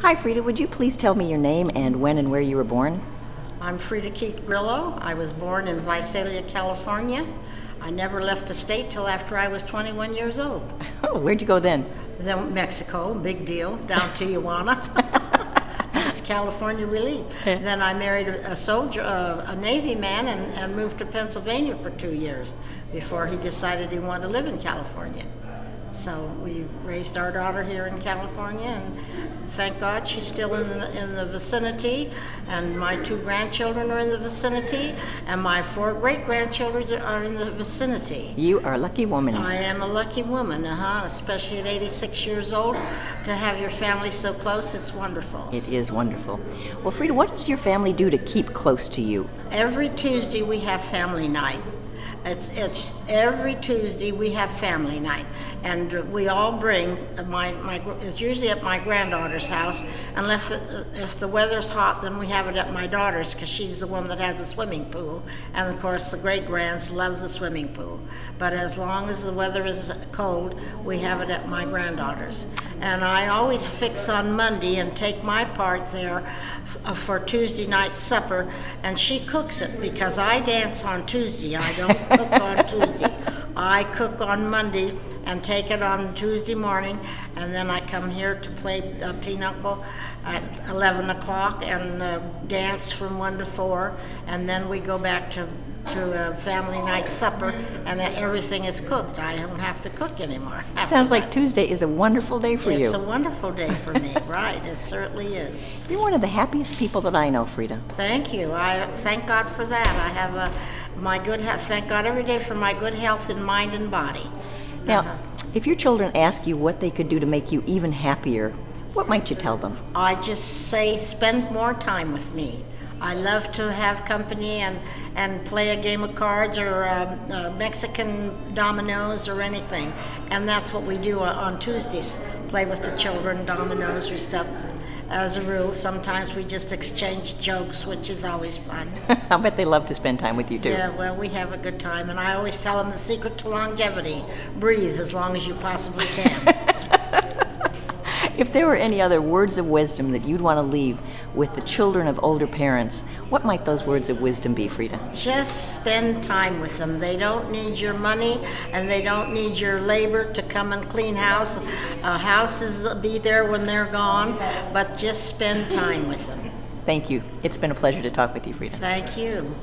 Hi, Frida. Would you please tell me your name and when and where you were born? I'm Frida Keat Grillo. I was born in Visalia, California. I never left the state till after I was 21 years old. Oh, where'd you go then? Then Mexico, big deal, down to Tijuana. That's California relief. Then I married a soldier, a Navy man, and moved to Pennsylvania for 2 years before he decided he wanted to live in California. So we raised our daughter here in California, and thank God she's still in the vicinity, and my 2 grandchildren are in the vicinity, and my 4 great-grandchildren are in the vicinity. You are a lucky woman. I am a lucky woman, especially at 86 years old. To have your family so close, it's wonderful. It is wonderful. Well, Frida, what does your family do to keep close to you? Every Tuesday we have family night. It's every Tuesday we have family night, and we all bring it's usually at my granddaughter's house, unless if the weather's hot, then we have it at my daughter's because she's the one that has the swimming pool, and of course the great-grands love the swimming pool. But as long as the weather is cold, we have it at my granddaughter's. And I always fix on Monday and take my part there for Tuesday night supper, and she cooks it because I dance on Tuesday. I don't cook on Tuesday. I cook on Monday and take it on Tuesday morning, and then I come here to play pinochle at 11 o'clock and dance from 1 to 4, and then we go back to a family night supper, and everything is cooked. I don't have to cook anymore. Sounds like Tuesday is a wonderful day for you. It's a wonderful day for me, right? It certainly is. You're one of the happiest people that I know, Frida. Thank you. I thank God for that. I have my good health. Thank God every day for my good health in mind and body. Now, if your children ask you what they could do to make you even happier, what might you tell them? I just say spend more time with me. I love to have company and play a game of cards or Mexican dominoes or anything. And that's what we do on Tuesdays, play with the children, dominoes or stuff. As a rule, sometimes we just exchange jokes, which is always fun. I bet they love to spend time with you, too. Yeah, well, we have a good time. And I always tell them the secret to longevity: breathe as long as you possibly can. If there were any other words of wisdom that you'd want to leave with the children of older parents, what might those words of wisdom be, Frida? Just spend time with them. They don't need your money, and they don't need your labor to come and clean house. Houses will be there when they're gone, but just spend time with them. Thank you. It's been a pleasure to talk with you, Frida. Thank you.